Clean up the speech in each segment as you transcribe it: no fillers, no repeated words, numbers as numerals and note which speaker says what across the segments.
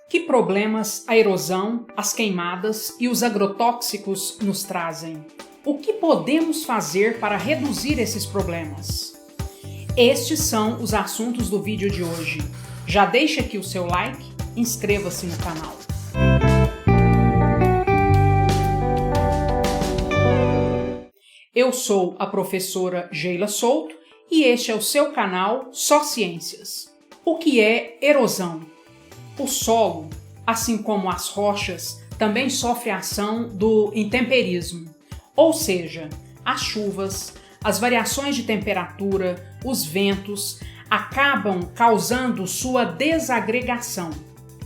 Speaker 1: Que problemas a erosão, as queimadas e os agrotóxicos nos trazem? O que podemos fazer para reduzir esses problemas? Estes são os assuntos do vídeo de hoje. Já deixa aqui o seu like, inscreva-se no canal. Eu sou a professora Geila Souto e este é o seu canal Só Ciências. O que é erosão? O solo, assim como as rochas, também sofre a ação do intemperismo, ou seja, as chuvas, as variações de temperatura, os ventos, acabam causando sua desagregação.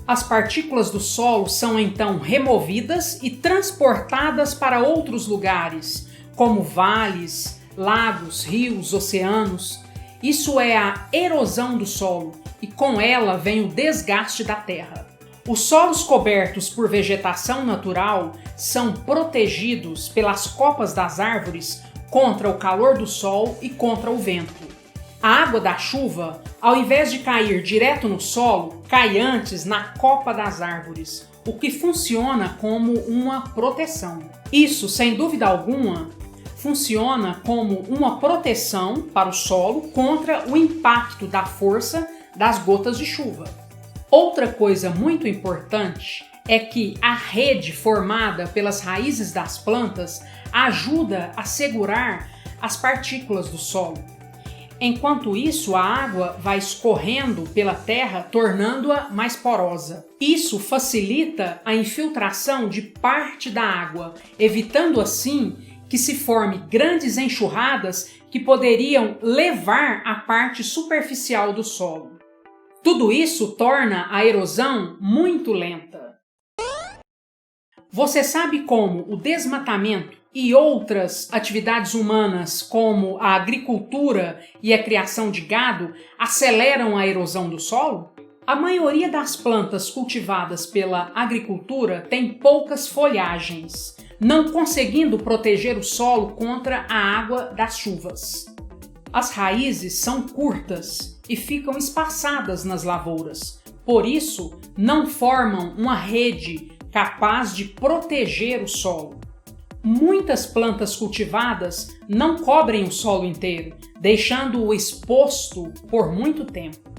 Speaker 1: As partículas do solo são então removidas e transportadas para outros lugares, como vales, lagos, rios, oceanos. Isso é a erosão do solo e com ela vem o desgaste da terra. Os solos cobertos por vegetação natural são protegidos pelas copas das árvores contra o calor do sol e contra o vento. A água da chuva, ao invés de cair direto no solo, cai antes na copa das árvores, o que funciona como uma proteção. Isso, sem dúvida alguma, funciona como uma proteção para o solo contra o impacto da força das gotas de chuva. Outra coisa muito importante é que a rede formada pelas raízes das plantas ajuda a segurar as partículas do solo. Enquanto isso, a água vai escorrendo pela terra, tornando-a mais porosa. Isso facilita a infiltração de parte da água, evitando assim que se forme grandes enxurradas que poderiam levar a parte superficial do solo. Tudo isso torna a erosão muito lenta. Você sabe como o desmatamento e outras atividades humanas, como a agricultura e a criação de gado, aceleram a erosão do solo? A maioria das plantas cultivadas pela agricultura tem poucas folhagens, não conseguindo proteger o solo contra a água das chuvas. As raízes são curtas e ficam espaçadas nas lavouras, por isso não formam uma rede capaz de proteger o solo. Muitas plantas cultivadas não cobrem o solo inteiro, deixando-o exposto por muito tempo,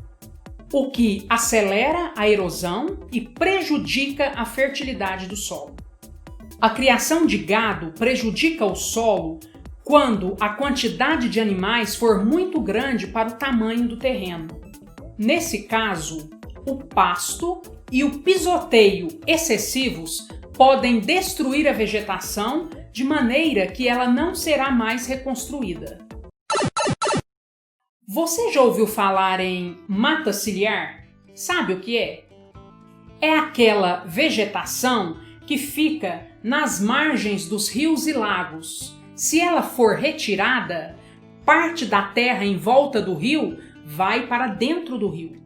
Speaker 1: o que acelera a erosão e prejudica a fertilidade do solo. A criação de gado prejudica o solo quando a quantidade de animais for muito grande para o tamanho do terreno. Nesse caso, o pasto e o pisoteio excessivos podem destruir a vegetação de maneira que ela não será mais reconstruída. Você já ouviu falar em mata ciliar? Sabe o que é? É aquela vegetação que fica nas margens dos rios e lagos. Se ela for retirada, parte da terra em volta do rio vai para dentro do rio.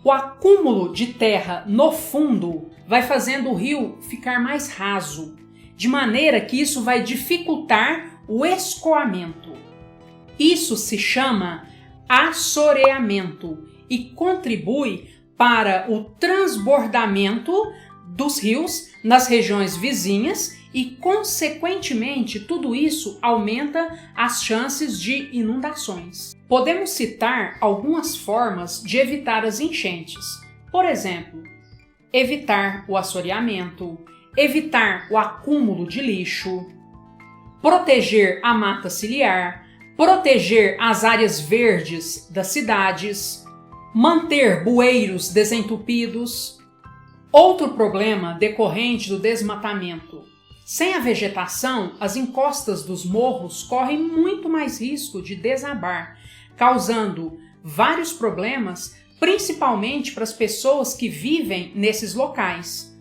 Speaker 1: O acúmulo de terra no fundo vai fazendo o rio ficar mais raso, de maneira que isso vai dificultar o escoamento. Isso se chama assoreamento e contribui para o transbordamento dos rios nas regiões vizinhas e, consequentemente, tudo isso aumenta as chances de inundações. Podemos citar algumas formas de evitar as enchentes. Por exemplo, evitar o assoreamento, evitar o acúmulo de lixo, proteger a mata ciliar, proteger as áreas verdes das cidades, manter bueiros desentupidos. Outro problema decorrente do desmatamento. Sem a vegetação, as encostas dos morros correm muito mais risco de desabar, causando vários problemas, principalmente para as pessoas que vivem nesses locais,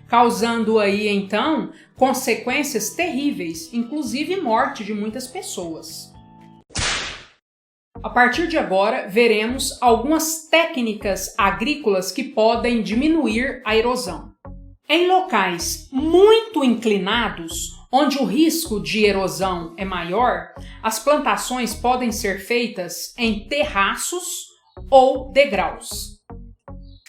Speaker 1: Causando aí, então, consequências terríveis, inclusive morte de muitas pessoas. A partir de agora, veremos algumas técnicas agrícolas que podem diminuir a erosão. Em locais muito inclinados, onde o risco de erosão é maior, as plantações podem ser feitas em terraços ou degraus.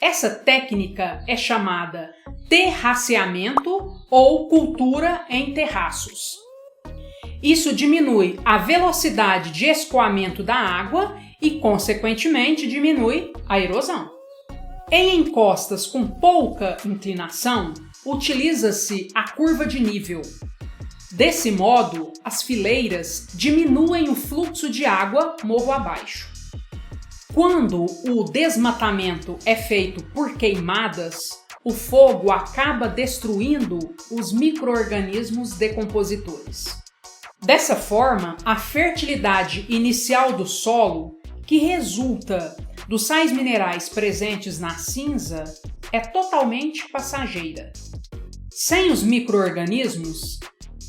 Speaker 1: Essa técnica é chamada terraceamento ou cultura em terraços. Isso diminui a velocidade de escoamento da água e, consequentemente, diminui a erosão. Em encostas com pouca inclinação, utiliza-se a curva de nível. Desse modo, as fileiras diminuem o fluxo de água morro abaixo. Quando o desmatamento é feito por queimadas, o fogo acaba destruindo os micro-organismos decompositores. Dessa forma, a fertilidade inicial do solo, que resulta dos sais minerais presentes na cinza, é totalmente passageira. Sem os micro-organismos,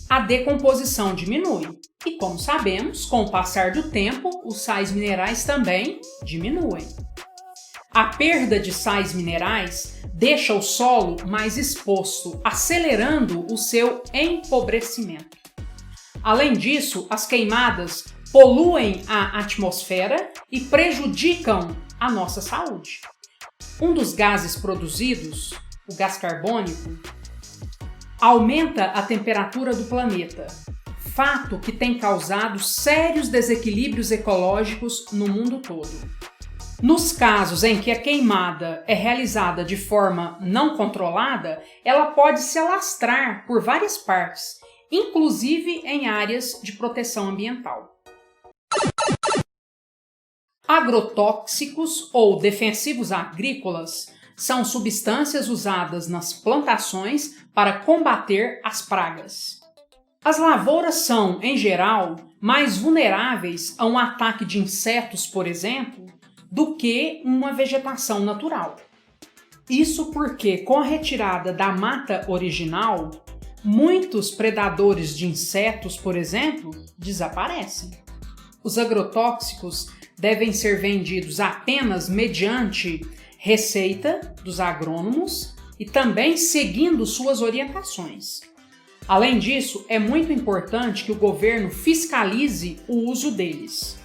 Speaker 1: a decomposição diminui. E, como sabemos, com o passar do tempo, os sais minerais também diminuem. A perda de sais minerais deixa o solo mais exposto, acelerando o seu empobrecimento. Além disso, as queimadas poluem a atmosfera e prejudicam a nossa saúde. Um dos gases produzidos, o gás carbônico, aumenta a temperatura do planeta, fato que tem causado sérios desequilíbrios ecológicos no mundo todo. Nos casos em que a queimada é realizada de forma não controlada, ela pode se alastrar por várias partes, inclusive em áreas de proteção ambiental. Agrotóxicos ou defensivos agrícolas são substâncias usadas nas plantações para combater as pragas. As lavouras são, em geral, mais vulneráveis a um ataque de insetos, por exemplo, do que uma vegetação natural. Isso porque, com a retirada da mata original, muitos predadores de insetos, por exemplo, desaparecem. Os agrotóxicos devem ser vendidos apenas mediante receita dos agrônomos e também seguindo suas orientações. Além disso, é muito importante que o governo fiscalize o uso deles.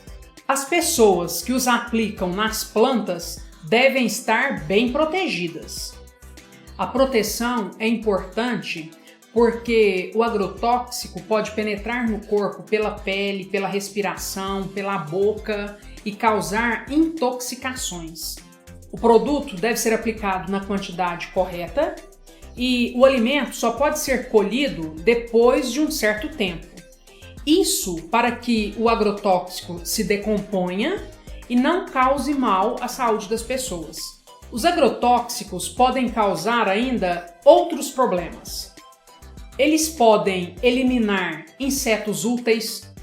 Speaker 1: As pessoas que os aplicam nas plantas devem estar bem protegidas. A proteção é importante porque o agrotóxico pode penetrar no corpo pela pele, pela respiração, pela boca e causar intoxicações. O produto deve ser aplicado na quantidade correta e o alimento só pode ser colhido depois de um certo tempo. Isso para que o agrotóxico se decomponha e não cause mal à saúde das pessoas. Os agrotóxicos podem causar ainda outros problemas. Eles podem eliminar insetos úteis,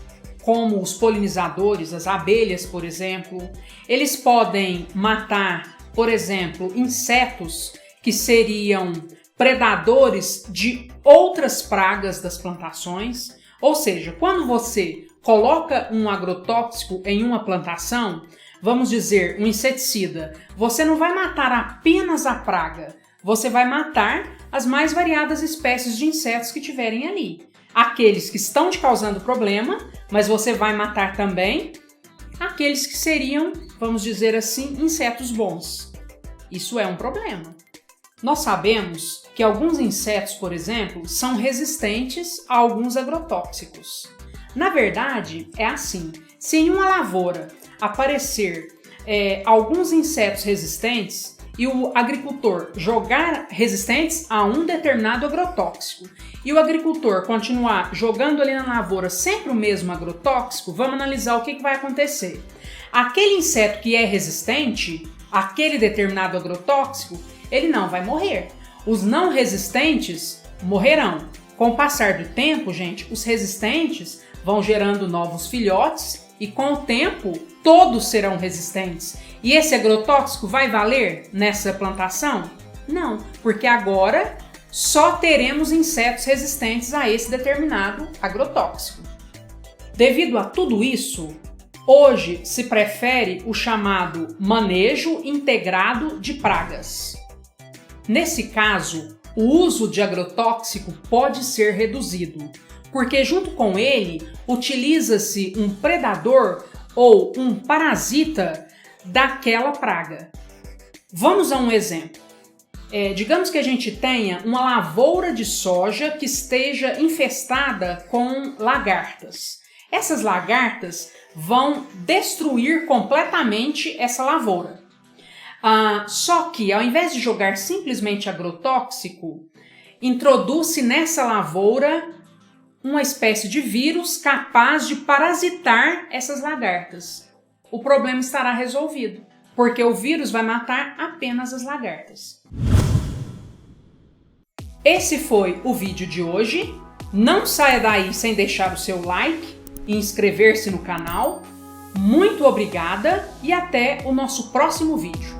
Speaker 1: como os polinizadores, as abelhas, por exemplo. Eles podem matar, por exemplo, insetos que seriam predadores de outras pragas das plantações. Ou seja, quando você coloca um agrotóxico em uma plantação, vamos dizer, um inseticida, você não vai matar apenas a praga, você vai matar as mais variadas espécies de insetos que tiverem ali. Aqueles que estão te causando problema, mas você vai matar também aqueles que seriam, vamos dizer assim, insetos bons. Isso é um problema. Nós sabemos que alguns insetos, por exemplo, são resistentes a alguns agrotóxicos. Na verdade, é assim: se em uma lavoura aparecer alguns insetos resistentes e o agricultor jogar resistentes a um determinado agrotóxico e o agricultor continuar jogando ali na lavoura sempre o mesmo agrotóxico, vamos analisar o que vai acontecer. Aquele inseto que é resistente àquele determinado agrotóxico, ele não vai morrer. Os não resistentes morrerão. Com o passar do tempo, gente, os resistentes vão gerando novos filhotes e com o tempo todos serão resistentes. E esse agrotóxico vai valer nessa plantação? Não, porque agora só teremos insetos resistentes a esse determinado agrotóxico. Devido a tudo isso, hoje se prefere o chamado manejo integrado de pragas. Nesse caso, o uso de agrotóxico pode ser reduzido, porque junto com ele utiliza-se um predador ou um parasita daquela praga. Vamos a um exemplo. Digamos que a gente tenha uma lavoura de soja que esteja infestada com lagartas. Essas lagartas vão destruir completamente essa lavoura. Só que, ao invés de jogar simplesmente agrotóxico, introduz-se nessa lavoura uma espécie de vírus capaz de parasitar essas lagartas. O problema estará resolvido, porque o vírus vai matar apenas as lagartas. Esse foi o vídeo de hoje. Não saia daí sem deixar o seu like e inscrever-se no canal. Muito obrigada e até o nosso próximo vídeo.